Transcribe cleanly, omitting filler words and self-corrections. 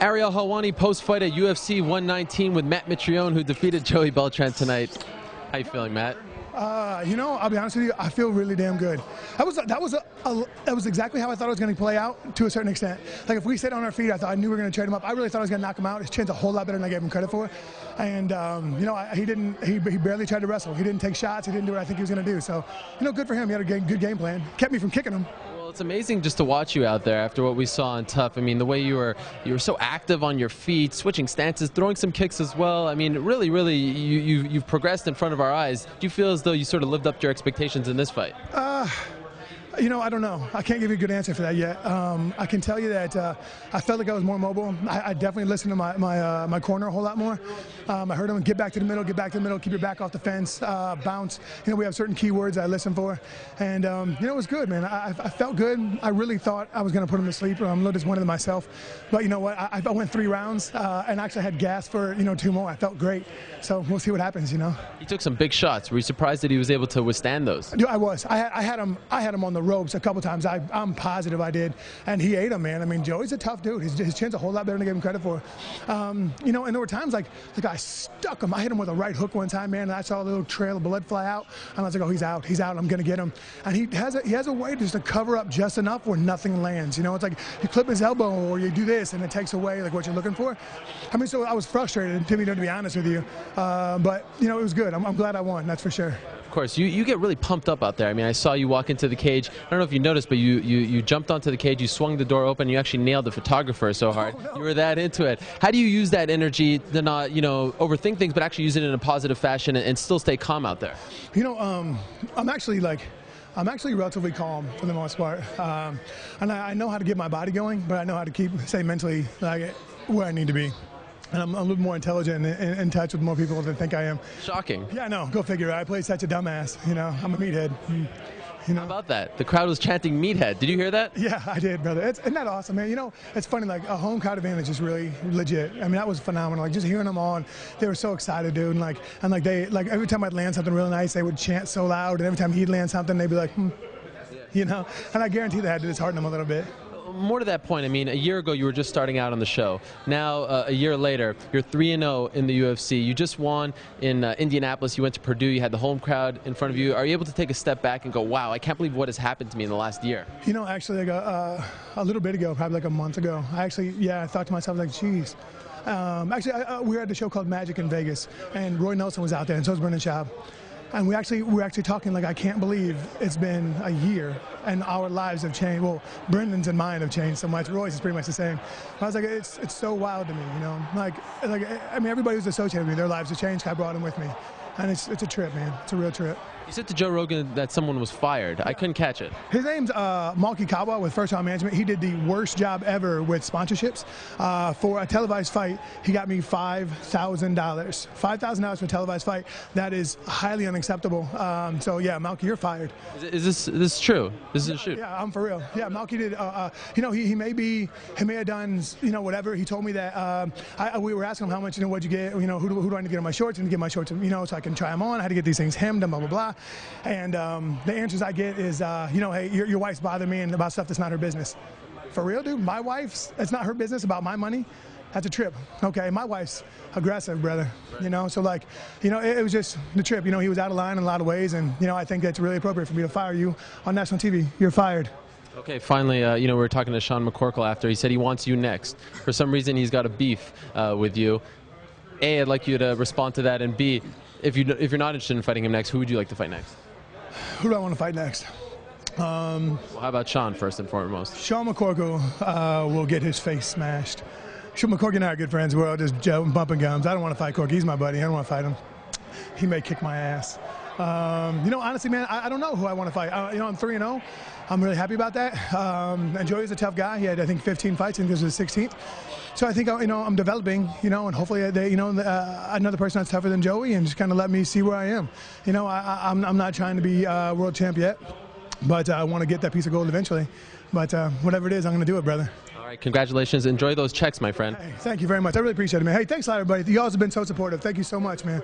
Ariel Helwani post-fight at UFC 119 with Matt Mitrione, who defeated Joey Beltran tonight. How you feeling, Matt? You know, I'll be honest with you, I feel really damn good. That was exactly how I thought it was going to play out to a certain extent. Like if we stayed on our feet, I knew we were going to trade him up. I really thought I was going to knock him out. His chin's a whole lot better than I gave him credit for. And you know, he barely tried to wrestle. He didn't take shots. He didn't do what I think he was going to do. So, you know, good for him. He had a good game plan. Kept me from kicking him. It's amazing just to watch you out there after what we saw on Tough. I mean, the way you were so active on your feet, switching stances, throwing some kicks as well. I mean, really, you've progressed in front of our eyes. Do you feel as though you sort of lived up to your expectations in this fight? You know, I don't know. I can't give you a good answer for that yet. I can tell you that I felt like I was more mobile. I definitely listened to my corner a whole lot more. I heard him get back to the middle, keep your back off the fence, bounce. You know, we have certain keywords I listen for. And, you know, it was good, man. I felt good. I really thought I was going to put him to sleep. I'm a little disappointed in myself. But you know what? I went 3 rounds and actually had gas for, you know, 2 more. I felt great. So we'll see what happens, you know. He took some big shots. Were you surprised that he was able to withstand those? Dude, I was. I had him on the ropes a couple times. I'm positive I did, and he ate him, man. I mean, Joey's a tough dude. His chin's a whole lot better than I gave him credit for. You know, and there were times like I stuck him. I hit him with a right hook one time, man, and I saw a little trail of blood fly out, and I was like, oh, he's out. I'm gonna get him. And he has a way just to cover up just enough where nothing lands. You know, it's like you clip his elbow or you do this, and it takes away like what you're looking for. I mean, so I was frustrated, to be honest with you, but you know, it was good. I'm glad I won. That's for sure. Of course, you get really pumped up out there. I mean, I saw you walk into the cage. I don't know if you noticed, but you jumped onto the cage, you swung the door open, you actually nailed the photographer so hard. Oh, no. You were that into it. How do you use that energy to not, you know, overthink things, but actually use it in a positive fashion and still stay calm out there? You know, I'm actually relatively calm for the most part, and I know how to get my body going, but I know how to stay mentally like where I need to be. And I'm a little more intelligent and in touch with more people than I think I am. Shocking. Yeah, no, go figure. I play such a dumbass. You know, I'm a meathead. You know? How about that? The crowd was chanting meathead. Did you hear that? Yeah, I did, brother. Isn't that awesome, man? You know, it's funny, like a home crowd advantage is really legit. I mean, that was phenomenal. Like just hearing them on, they were so excited, dude. And they every time I'd land something really nice, they would chant so loud. And every time he'd land something, they'd be like, you know. And I guarantee that had to dishearten them a little bit. More to that point, I mean, a year ago you were just starting out on the show. Now, a year later, you're 3-0 in the UFC. You just won in Indianapolis. You went to Purdue. You had the home crowd in front of you. Are you able to take a step back and go, wow, I can't believe what has happened to me in the last year? You know, actually, like a little bit ago, probably like a month ago, I thought to myself, like, geez. We were at a show called Magic in Vegas, and Roy Nelson was out there, and so was Brendan Schaub. And we're actually talking like, I can't believe it's been a year and our lives have changed. Well, Brendan's and mine have changed so much. Roy's is pretty much the same. I was like, it's so wild to me, you know. Like I mean, everybody who's associated with me, their lives have changed. I brought them with me, and it's a trip, man. It's a real trip. You said to Joe Rogan that someone was fired. I couldn't catch it. His name's Malky Kawa with First Round Management. He did the worst job ever with sponsorships. For a televised fight, he got me $5,000. $5,000 for a televised fight. That is highly unacceptable. So yeah, Malky, you're fired. Is this true? This is a shoot? Yeah, I'm for real. Yeah, Malky did. You know, he may have done, you know, whatever. He told me that we were asking him how much, you know, what'd you get? You know, who do I need to get on my shorts? And to get my shorts, you know, so I can try them on. I had to get these things hemmed and blah blah blah. And the answers I get is, you know, hey, your wife's bothering me and about stuff that's not her business. For real, dude? My wife's, it's not her business about my money? That's a trip. Okay, my wife's aggressive, brother. You know, so like, you know, it was just the trip. You know, he was out of line in a lot of ways, and, you know, I think that's really appropriate for me to fire you on national TV. You're fired. Okay, finally, you know, we were talking to Sean McCorkle after. He said he wants you next. For some reason, he's got a beef with you. A, I'd like you to respond to that, and B, if you're not interested in fighting him next, who would you like to fight next? Who do I want to fight next? Well, how about Sean first and foremost? Sean McCorkle will get his face smashed. Sean McCorkle and I are good friends. We're all just bumping gums. I don't want to fight Corky. He's my buddy. I don't want to fight him. He may kick my ass. You know, honestly, man, I don't know who I want to fight. You know, I'm 3-0. I'm really happy about that. And Joey's a tough guy. He had, I think, 15 fights, and this was his 16th. So I think, you know, I'm developing, you know, and hopefully, you know, another person that's tougher than Joey, and just kind of let me see where I am. You know, I'm not trying to be world champ yet, but I want to get that piece of gold eventually. But whatever it is, I'm going to do it, brother. All right, congratulations. Enjoy those checks, my friend. Hey, thank you very much. I really appreciate it, man. Hey, thanks a lot, everybody. You all have been so supportive. Thank you so much, man.